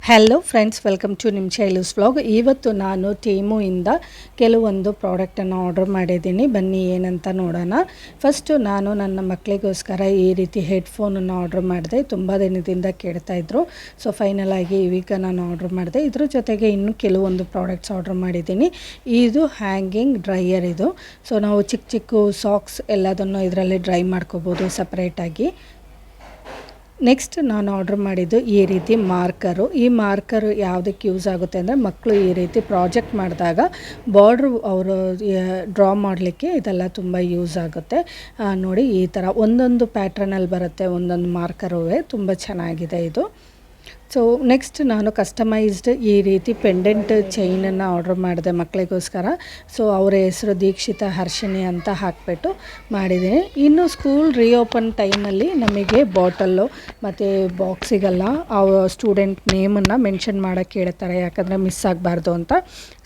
Hello friends, welcome to ನಿಮ್ಮ ಶೈಲೂಸ್ vlog. ಇವತ್ತು ನಾನು ಟೀಮುಯಿಂದ ಕೆಲವೊಂದು ಪ್ರಾಡಕ್ಟನ್ನು ಆರ್ಡರ್ ಮಾಡಿದ್ದೀನಿ. ಬನ್ನಿ ಏನಂತ ನೋಡೋಣ. ಫಸ್ಟು ನಾನು ನನ್ನ ಮಕ್ಕಳಿಗೋಸ್ಕರ ಈ ರೀತಿ ಹೆಡ್ಫೋನನ್ನು ಆರ್ಡರ್ ಮಾಡಿದೆ. ತುಂಬ ದಿನದಿಂದ ಕೇಳ್ತಾಯಿದ್ರು. ಸೊ ಫೈನಲ್ ಆಗಿ ಈಗ ನಾನು ಆರ್ಡರ್ ಮಾಡಿದೆ. ಇದ್ರ ಜೊತೆಗೆ ಇನ್ನೂ ಕೆಲವೊಂದು ಪ್ರಾಡಕ್ಟ್ಸ್ ಆರ್ಡರ್ ಮಾಡಿದ್ದೀನಿ. ಇದು ಹ್ಯಾಂಗಿಂಗ್ ಡ್ರೈಯರ್ ಇದು. ಸೊ ನಾವು ಚಿಕ್ಕ ಚಿಕ್ಕ ಸಾಕ್ಸ್ ಎಲ್ಲದನ್ನು ಇದರಲ್ಲಿ ಡ್ರೈ ಮಾಡ್ಕೋಬೋದು ಸಪ್ರೇಟಾಗಿ. ನೆಕ್ಸ್ಟ್ ನಾನು ಆರ್ಡರ್ ಮಾಡಿದ್ದು ಈ ರೀತಿ ಮಾರ್ಕರು. ಈ ಮಾರ್ಕರು ಯಾವುದಕ್ಕೆ ಯೂಸ್ ಆಗುತ್ತೆ ಅಂದರೆ ಮಕ್ಕಳು ಈ ರೀತಿ ಪ್ರಾಜೆಕ್ಟ್ ಮಾಡಿದಾಗ ಬಾರ್ಡ್ರ್ ಅವರು ಡ್ರಾ ಮಾಡಲಿಕ್ಕೆ ಇದೆಲ್ಲ ತುಂಬ ಯೂಸ್ ಆಗುತ್ತೆ. ನೋಡಿ, ಈ ಥರ ಒಂದೊಂದು ಪ್ಯಾಟ್ರನಲ್ಲಿ ಬರುತ್ತೆ, ಒಂದೊಂದು ಮಾರ್ಕರುವೆ. ತುಂಬ ಚೆನ್ನಾಗಿದೆ ಇದು. ಸೊ ನೆಕ್ಸ್ಟ್ ನಾನು ಕಸ್ಟಮೈಸ್ಡ್ ಈ ರೀತಿ ಪೆಂಡೆಂಟ್ ಚೈನನ್ನು ಆರ್ಡರ್ ಮಾಡಿದೆ ಮಕ್ಕಳಿಗೋಸ್ಕರ. ಸೊ ಅವರ ಹೆಸರು ದೀಕ್ಷಿತ ಹರ್ಷಿಣಿ ಅಂತ ಹಾಕಿಬಿಟ್ಟು ಮಾಡಿದ್ದೀನಿ. ಇನ್ನು ಸ್ಕೂಲ್ ರೀಓಪನ್ ಟೈಮಲ್ಲಿ ನಮಗೆ ಬಾಟಲ್ಲು ಮತ್ತು ಬಾಕ್ಸಿಗೆಲ್ಲ ಸ್ಟೂಡೆಂಟ್ ನೇಮನ್ನು ಮೆನ್ಷನ್ ಮಾಡೋಕ್ಕೆ ಹೇಳ್ತಾರೆ, ಯಾಕಂದರೆ ಮಿಸ್ ಆಗಬಾರ್ದು ಅಂತ.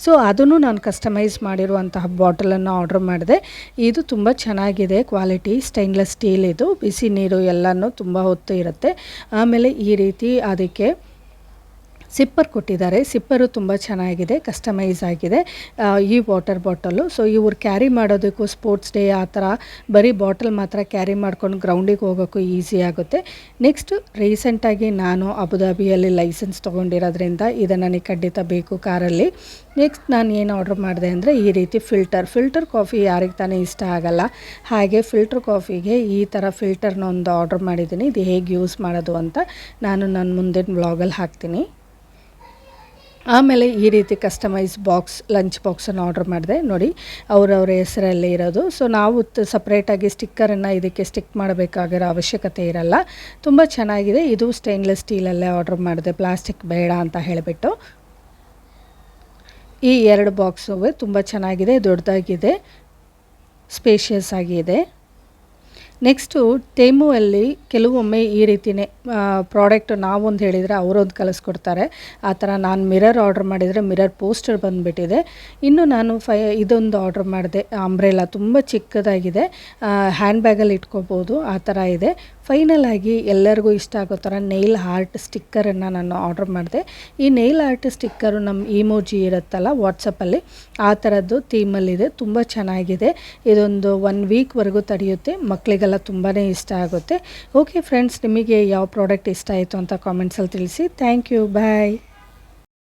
ಸೊ ಅದನ್ನು ನಾನು ಕಸ್ಟಮೈಸ್ ಮಾಡಿರುವಂತಹ ಬಾಟಲನ್ನು ಆರ್ಡರ್ ಮಾಡಿದೆ. ಇದು ತುಂಬ ಚೆನ್ನಾಗಿದೆ ಕ್ವಾಲಿಟಿ, ಸ್ಟೈನ್ಲೆಸ್ ಸ್ಟೀಲ್ ಇದು. ಬಿಸಿ ನೀರು ಎಲ್ಲನೂ ತುಂಬ ಹೊತ್ತು ಇರುತ್ತೆ. ಆಮೇಲೆ ಈ ರೀತಿ ಅದಕ್ಕೆ ಸಿಪ್ಪರ್ ಕೊಟ್ಟಿದ್ದಾರೆ. ಸಿಪ್ಪರು ತುಂಬ ಚೆನ್ನಾಗಿದೆ, ಕಸ್ಟಮೈಸ್ ಆಗಿದೆ ಈ ವಾಟರ್ ಬಾಟಲು. ಸೊ ಇವ್ರು ಕ್ಯಾರಿ ಮಾಡೋದಕ್ಕೂ ಸ್ಪೋರ್ಟ್ಸ್ ಡೇ ಆ ಥರ ಬರೀ ಬಾಟಲ್ ಮಾತ್ರ ಕ್ಯಾರಿ ಮಾಡ್ಕೊಂಡು ಗ್ರೌಂಡಿಗೆ ಹೋಗೋಕ್ಕೂ ಈಸಿ ಆಗುತ್ತೆ. ನೆಕ್ಸ್ಟು ರೀಸೆಂಟಾಗಿ ನಾನು ಅಬುದಾಬಿಯಲ್ಲಿ ಲೈಸೆನ್ಸ್ ತೊಗೊಂಡಿರೋದ್ರಿಂದ ಇದು ನನಗೆ ಖಂಡಿತ ಬೇಕು ಕಾರಲ್ಲಿ. ನೆಕ್ಸ್ಟ್ ನಾನು ಏನು ಆರ್ಡರ್ ಮಾಡಿದೆ ಅಂದರೆ ಈ ರೀತಿ ಫಿಲ್ಟರ್ ಕಾಫಿ ಯಾರಿಗೆ ತಾನೇ ಇಷ್ಟ ಆಗಲ್ಲ. ಹಾಗೆ ಫಿಲ್ಟರ್ ಕಾಫಿಗೆ ಈ ಥರ ಫಿಲ್ಟರ್ನ ಒಂದು ಆರ್ಡರ್ ಮಾಡಿದ್ದೀನಿ. ಇದು ಹೇಗೆ ಯೂಸ್ ಮಾಡೋದು ಅಂತ ನಾನು ನನ್ನ ಮುಂದಿನ ವ್ಲಾಗಲ್ಲಿ ಹಾಕ್ತೀನಿ. ಆಮೇಲೆ ಈ ರೀತಿ ಕಸ್ಟಮೈಸ್ ಲಂಚ್ ಬಾಕ್ಸನ್ನು ಆರ್ಡರ್ ಮಾಡಿದೆ. ನೋಡಿ, ಅವರವ್ರ ಹೆಸರಲ್ಲೇ ಇರೋದು. ಸೊ ನಾವು ಸಪ್ರೇಟಾಗಿ ಸ್ಟಿಕ್ಕರನ್ನು ಇದಕ್ಕೆ ಸ್ಟಿಕ್ ಮಾಡಬೇಕಾಗಿರೋ ಅವಶ್ಯಕತೆ ಇರಲ್ಲ. ತುಂಬ ಚೆನ್ನಾಗಿದೆ. ಇದು ಸ್ಟೈನ್ಲೆಸ್ ಸ್ಟೀಲಲ್ಲೇ ಆರ್ಡರ್ ಮಾಡಿದೆ, ಪ್ಲಾಸ್ಟಿಕ್ ಬೇಡ ಅಂತ ಹೇಳಿಬಿಟ್ಟು. ಈ 2 ಬಾಕ್ಸು ತುಂಬ ಚೆನ್ನಾಗಿದೆ, ದೊಡ್ಡದಾಗಿದೆ, ಸ್ಪೇಷಿಯಸ್ ಆಗಿದೆ. ನೆಕ್ಸ್ಟು ಟೇಮುವಲ್ಲಿ ಕೆಲವೊಮ್ಮೆ ಈ ರೀತಿಯೇ ಪ್ರಾಡಕ್ಟ್ ನಾವೊಂದು ಹೇಳಿದರೆ ಅವರೊಂದು ಕಳಿಸ್ಕೊಡ್ತಾರೆ. ಆ ಥರ ನಾನು ಮಿರರ್ ಆರ್ಡರ್ ಮಾಡಿದರೆ ಮಿರರ್ ಪೋಸ್ಟರ್ ಬಂದುಬಿಟ್ಟಿದೆ. ಇನ್ನು ನಾನು ಇದೊಂದು ಆರ್ಡರ್ ಮಾಡಿದೆ, ಅಂಬ್ರೆಲಾ. ತುಂಬ ಚಿಕ್ಕದಾಗಿದೆ, ಹ್ಯಾಂಡ್ ಬ್ಯಾಗಲ್ಲಿ ಇಟ್ಕೋಬೋದು, ಆ ಥರ ಇದೆ. ಫೈನಲ್ ಆಗಿ ಎಲ್ಲರಿಗೂ ಇಷ್ಟ ಆಗೋ ಥರ ನೈಲ್ ಆರ್ಟ್ ಸ್ಟಿಕ್ಕರನ್ನು ನಾನು ಆರ್ಡರ್ ಮಾಡಿದೆ. ಈ ನೈಲ್ ಆರ್ಟ್ ಸ್ಟಿಕ್ಕರು ನಮ್ಮ ಇಮೋಜಿ ಇರುತ್ತಲ್ಲ ವಾಟ್ಸಪ್ಪಲ್ಲಿ, ಆ ಥರದ್ದು ಥೀಮಲ್ಲಿದೆ. ತುಂಬ ಚೆನ್ನಾಗಿದೆ. ಇದೊಂದು 1 ವೀಕ್ವರೆಗೂ ತಡೆಯುತ್ತೆ. ಮಕ್ಕಳಿಗೆಲ್ಲ ತುಂಬಾ ಇಷ್ಟ ಆಗುತ್ತೆ. ಓಕೆ ಫ್ರೆಂಡ್ಸ್, ನಿಮಗೆ ಯಾವ ಪ್ರಾಡಕ್ಟ್ ಇಷ್ಟ ಆಯಿತು ಅಂತ ಕಾಮೆಂಟ್ಸಲ್ಲಿ ತಿಳಿಸಿ. Thank you, bye.